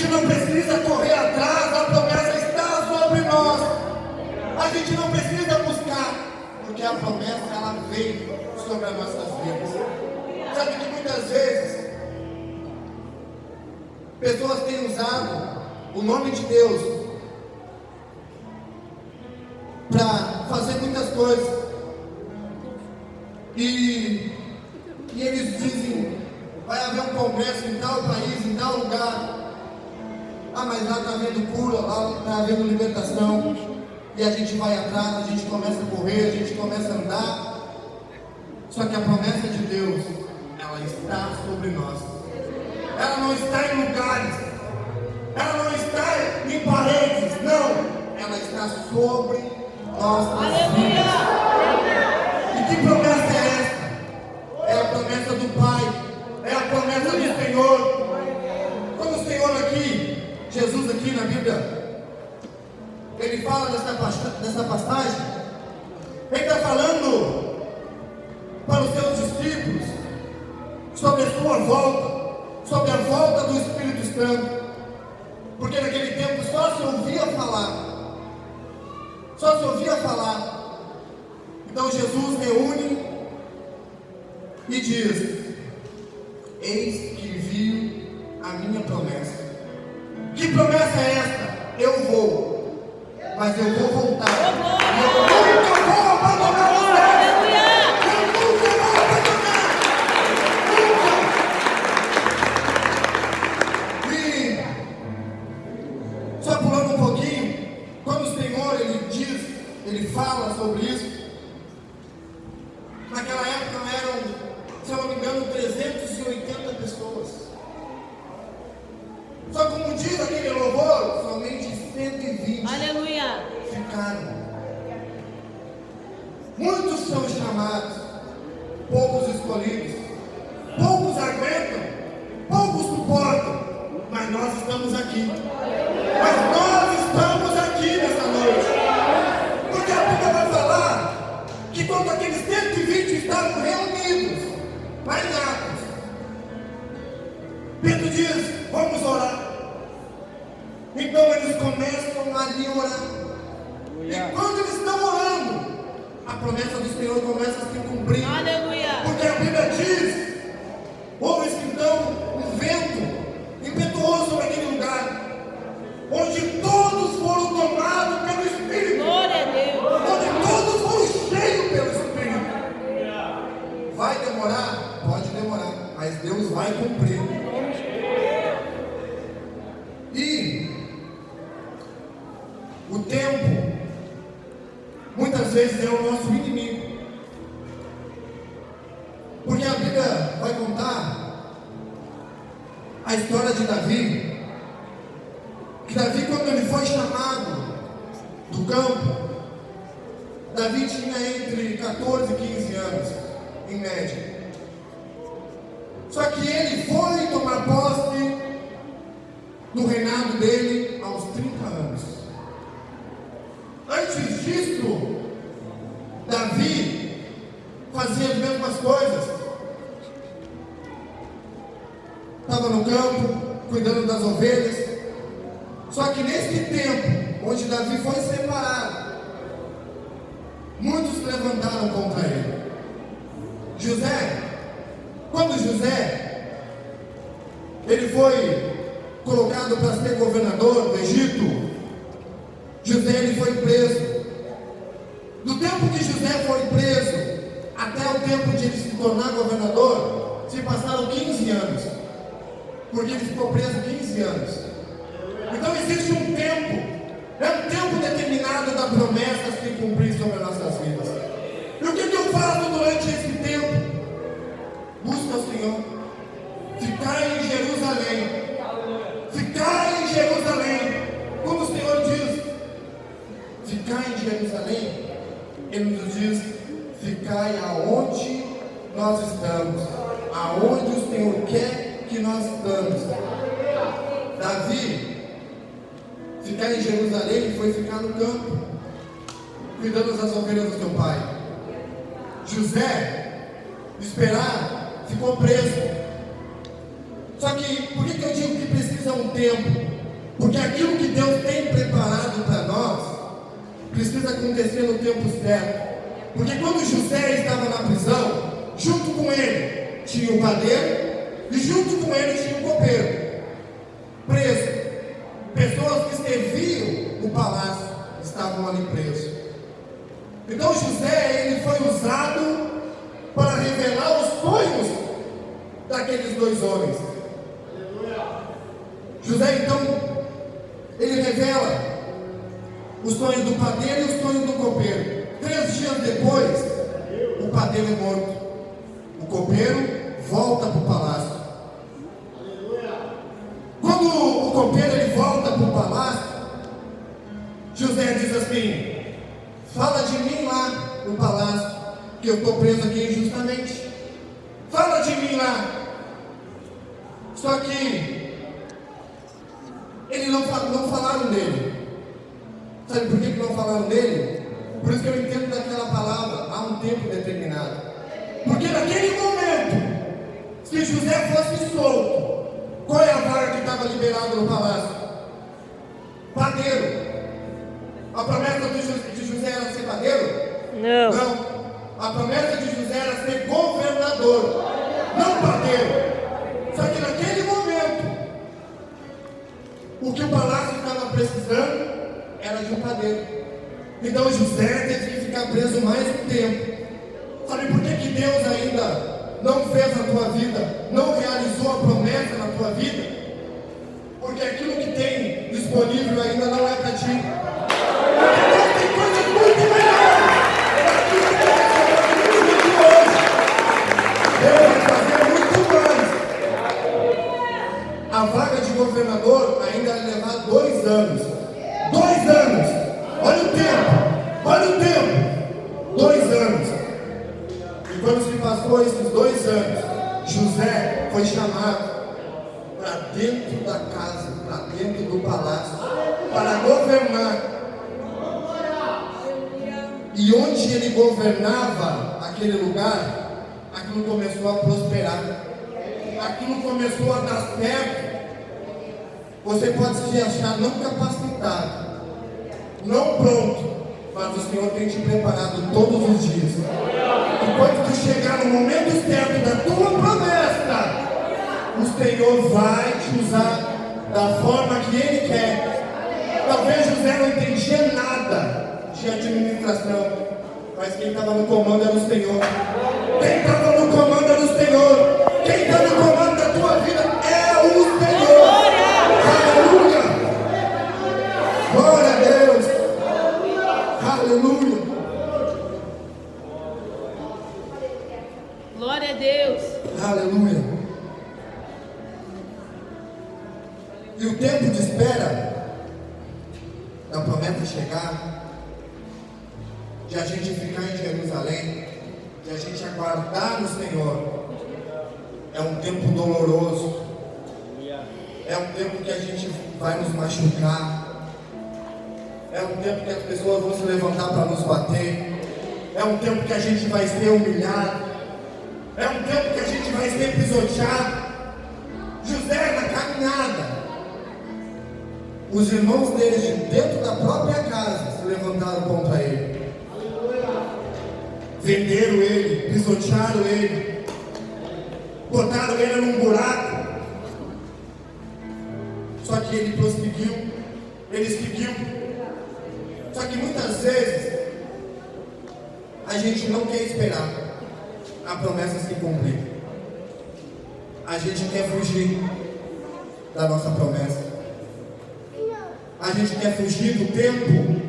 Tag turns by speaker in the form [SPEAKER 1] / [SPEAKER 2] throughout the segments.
[SPEAKER 1] gente não precisa correr atrás, a promessa está sobre nós. A gente não precisa buscar, porque a promessa ela veio sobre as nossas vidas. Sabe que muitas vezes pessoas têm usado o nome de Deus para fazer muitas coisas e eles dizem: vai haver um congresso em tal país, em tal lugar. Ah, mas lá está havendo cura, lá está havendo libertação. E a gente vai atrás, a gente começa a correr, a gente começa a andar. Só que a promessa de Deus, ela está sobre nós. Ela não está em lugares, ela não está em paredes, não. Ela está sobre nossas vidas. E que promessa é essa? É a promessa do Pai, é a promessa do Senhor. Quando o Senhor aqui, Jesus aqui na Bíblia, ele fala dessa passagem, ele está falando para os seus discípulos sobre a sua volta, sobre a volta do Espírito Santo, porque naquele tempo só se ouvia falar. Então Jesus reúne e diz: eis que viu a minha promessa. Que promessa é esta? Eu vou, mas eu vou voltar. Eu nunca vou abandonar você. Eu nunca vou abandonar. Nunca. E só pulando um pouquinho, quando o Senhor ele fala sobre isso, naquela época eram, se eu não me engano, 380 pessoas. Só como diz aquele louvor, somente 120
[SPEAKER 2] Aleluia.
[SPEAKER 1] ficaram. Muitos são chamados, poucos escolhidos, poucos aguentam, poucos suportam, mas nós estamos aqui. Mas nós estamos aqui nessa noite, porque a Bíblia vai falar que quando aqueles 120 estavam reunidos, lá em Atos, Pedro diz: vamos orar. Então eles começam ali a orar. E quando eles estão orando, a promessa do Senhor começa a se cumprir.
[SPEAKER 2] Aleluia.
[SPEAKER 1] Porque a Bíblia diz: houve então um vento impetuoso sobre aquele lugar, onde todos foram tomados pelo Espírito.
[SPEAKER 2] Glória a Deus.
[SPEAKER 1] Onde todos foram cheios pelo Espírito. Vai demorar? Pode demorar, mas Deus vai cumprir. E o tempo muitas vezes é o nosso inimigo, porque a Bíblia vai contar a história de Davi, que Davi, quando ele foi chamado do campo, Davi tinha entre 14 e 15 anos, em média. Só que ele foi tomar posse do reinado dele aos 30 anos. Antes disso, Davi fazia as mesmas coisas. Estava no campo, cuidando das ovelhas. Só que nesse tempo, onde Davi foi separado, muitos se levantaram contra ele. Quando José, ele foi colocado para ser governador do Egito, José ele foi preso. Do tempo que José foi preso até o tempo de ele se tornar governador, se passaram 15 anos, porque ele ficou preso 15 anos. Então existe um tempo, é um tempo determinado da promessa se cumprir sobre as nossas vidas. E o que eu faço durante esse tempo? Busca o Senhor, ficar em Jerusalém. Ficar em Jerusalém, como o Senhor diz, ficar em Jerusalém, Ele nos diz: ficai aonde nós estamos, aonde o Senhor quer que nós estamos. Davi, ficar em Jerusalém, ele foi ficar no campo, cuidando das ovelhas do seu pai. José, esperar, ficou preso. Só que, por que eu digo que precisa um tempo? Porque aquilo que Deus tem preparado para nós precisa acontecer no tempo certo. Porque quando José estava na prisão, junto com ele tinha o padeiro e junto com ele tinha o copeiro preso. Pessoas que serviam o palácio estavam ali presos. Então José, ele foi usado para revelar os sonhos daqueles dois homens. José, então, ele revela os sonhos do padeiro e os sonhos do copeiro. 3 dias depois, o padeiro é morto. O copeiro volta para o palácio. Quando o copeiro ele volta para o palácio, José diz assim: fala de mim lá no palácio, que eu estou preso aqui injustamente. Fala de mim lá. Só que eles não falaram dele. Sabe por que não falaram dele? Por isso que eu entendo daquela palavra, há um tempo determinado. Porque naquele momento, se José fosse solto, qual é a vaga que estava liberada no palácio? Padeiro. A promessa de José era ser padeiro? Não. A promessa de José era ser governador, não padeiro. Só que naquele momento, o que o palácio estava precisando era de um padeiro. Então José teve que ficar preso mais um tempo. Sabe por que Deus ainda não fez a tua vida, não realizou a promessa na tua vida? Porque aquilo que tem disponível ainda não é para ti. Deus tem coisas muito melhores daquilo que Deus tem hoje. Deus vai fazer muito mais. A vaga de governador ainda vai levar 2 anos. 2 anos. Olha o tempo. Olha o tempo. 2 anos. E quando se passou esses 2 anos, José foi chamado para dentro da casa, para dentro do palácio, para governar. E onde ele governava aquele lugar, aquilo começou a prosperar, aquilo começou a dar certo. Você pode se achar não capacitado, não pronto, mas o Senhor tem te preparado todos os dias. E quando tu chegar no momento certo da tua promessa, o Senhor vai te usar da forma que Ele quer. Talvez José não entendia nada de administração, mas quem estava no comando era o Senhor. Quem estava no comando era o Senhor. Quem está no comando da tua vida é o Senhor. Aleluia! Glória a Deus! Aleluia!
[SPEAKER 2] Glória a Deus!
[SPEAKER 1] Aleluia! E o tempo de espera da promessa chegar, de a gente ficar em Jerusalém, de a gente aguardar no Senhor, é um tempo doloroso, é um tempo que a gente vai nos machucar, é um tempo que as pessoas vão se levantar para nos bater, é um tempo que a gente vai ser humilhado, é um tempo que a gente vai ser pisoteado. José na caminhada, os irmãos dele de dentro da própria casa se levantaram contra ele, venderam ele, pisotearam ele, botaram ele num buraco. Só que ele prosseguiu, ele seguiu. Só que muitas vezes a gente não quer esperar a promessa se cumprir. A gente quer fugir da nossa promessa. A gente quer fugir do tempo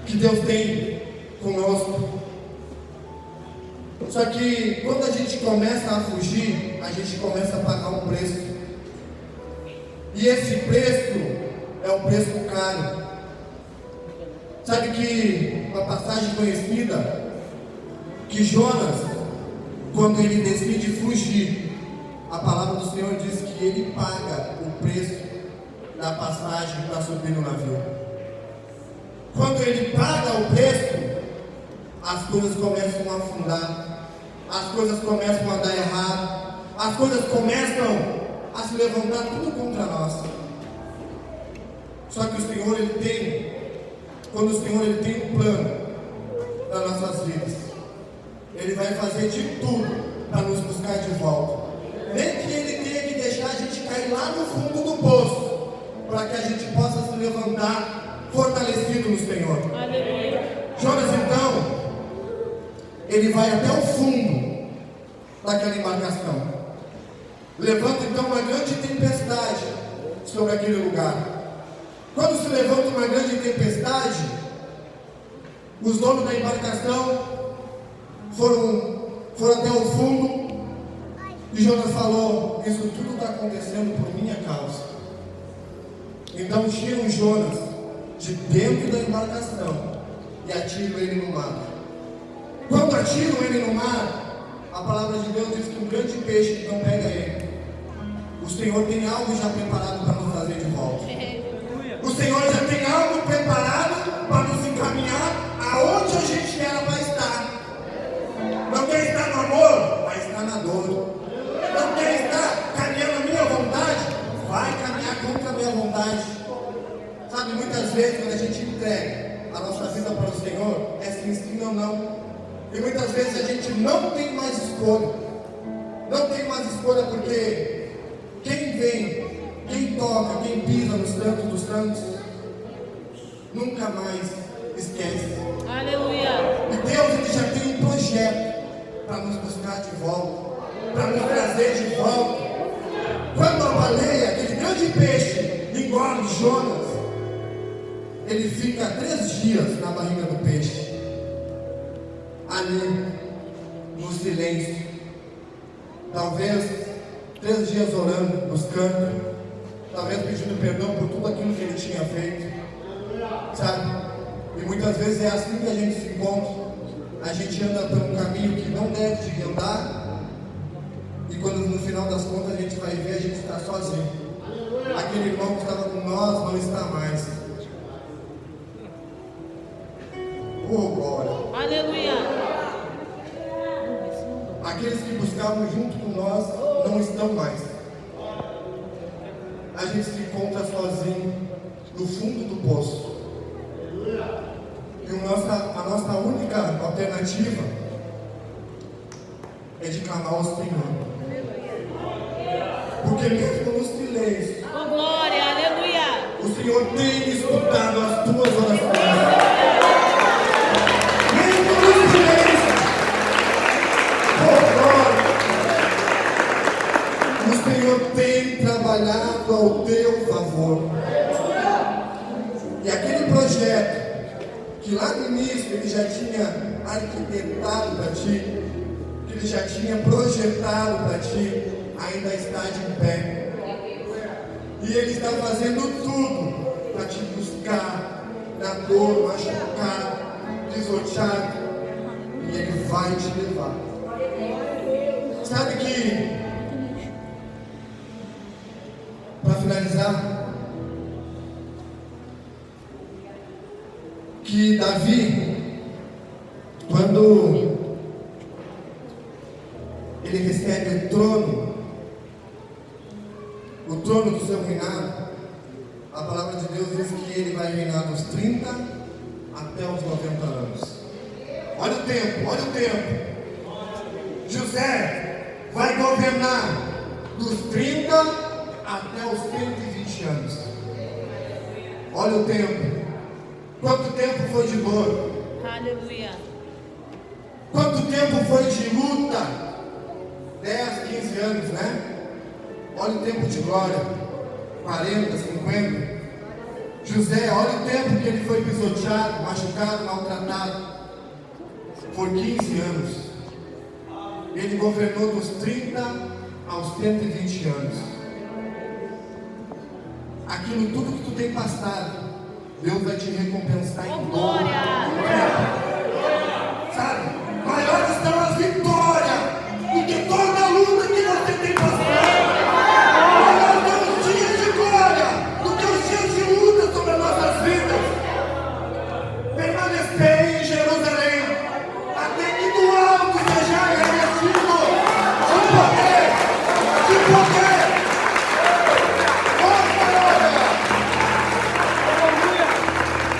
[SPEAKER 1] que Deus tem conosco. Só que quando a gente começa a fugir, a gente começa a pagar um preço. E esse preço é um preço caro. Sabe que uma passagem conhecida, que Jonas, quando ele decide fugir, a palavra do Senhor diz que ele paga o preço da passagem para subir no navio. Quando ele paga o preço, as coisas começam a afundar, as coisas começam a dar errado, as coisas começam a se levantar tudo contra nós. Só que o Senhor, quando o Senhor ele tem um plano para nossas vidas, Ele vai fazer de tudo para nos buscar de volta. Nem que Ele tenha que deixar a gente cair lá no fundo do poço, para que a gente possa se levantar fortalecido no Senhor.
[SPEAKER 2] Aleluia.
[SPEAKER 1] Jonas, então, ele vai até o fundo daquela embarcação. Levanta então uma grande tempestade sobre aquele lugar. Quando se levanta uma grande tempestade, os donos da embarcação foram até o fundo, e Jonas falou: isso tudo está acontecendo por minha causa. Então tiram Jonas de dentro da embarcação e atiram ele no mar. Quando atiram ele no mar, a palavra de Deus diz que um grande peixe então pega ele. O Senhor tem algo já preparado para nos trazer de volta. O Senhor já tem algo preparado para nos encaminhar aonde a gente era para estar. Não quer estar no amor, vai estar na dor. Não quer estar caminhando a minha vontade, vai caminhar contra a minha vontade. Sabe, muitas vezes quando a gente entrega a nossa vida para o Senhor, é sim ou não. E muitas vezes a gente não tem mais escolha. Não tem mais escolha, porque quem vem, quem toca, quem pisa nos cantos dos cantos, nunca mais esquece.
[SPEAKER 2] Aleluia.
[SPEAKER 1] E Deus, Ele já tem um projeto para nos buscar de volta, para nos trazer de volta. Quando a baleia, aquele grande peixe, engole Jonas, ele fica 3 dias na barriga do peixe, ali, no silêncio, talvez 3 dias orando, buscando, talvez pedindo perdão por tudo aquilo que ele tinha feito, sabe? E muitas vezes é assim que a gente se encontra. A gente anda por um caminho que não deve de andar, e quando no final das contas a gente vai ver, a gente está sozinho. Aquele irmão que estava com nós não está mais. Oh, glória!
[SPEAKER 2] Aleluia.
[SPEAKER 1] Aqueles que buscavam junto com nós não estão mais. A gente se encontra sozinho no fundo do poço. E a nossa única alternativa é de clamar ao Senhor. Porque mesmo no silêncio,
[SPEAKER 2] Oh, glória. Aleluia.
[SPEAKER 1] o Senhor tem escutado as tuas orações. Mesmo no silêncio, oh glória, o Senhor tem trabalhado ao teu favor. E aquele projeto que lá no início Ele já tinha arquitetado para ti, que Ele já tinha projetado para ti, ainda está de pé. E Ele está fazendo tudo para te buscar na dor, machucado, pisoteado, e Ele vai te levar. Sabe que, para finalizar, que Davi, quando ele recebe o trono do seu reinado, a palavra de Deus diz que ele vai reinar dos 30 até os 90 anos. Olha o tempo. José vai governar dos 30 até os 120 anos. Olha o tempo. Quanto tempo foi de dor?
[SPEAKER 2] Aleluia.
[SPEAKER 1] Quanto tempo foi de luta? 10, 15 anos, né? Olha o tempo de glória. 40, 50. José, olha o tempo que ele foi pisoteado, machucado, maltratado. Por 15 anos. Ele governou dos 30 aos 120 anos. Aquilo tudo que tu tem passado, Deus vai te recompensar em
[SPEAKER 2] Oh,
[SPEAKER 1] dobro.
[SPEAKER 2] glória.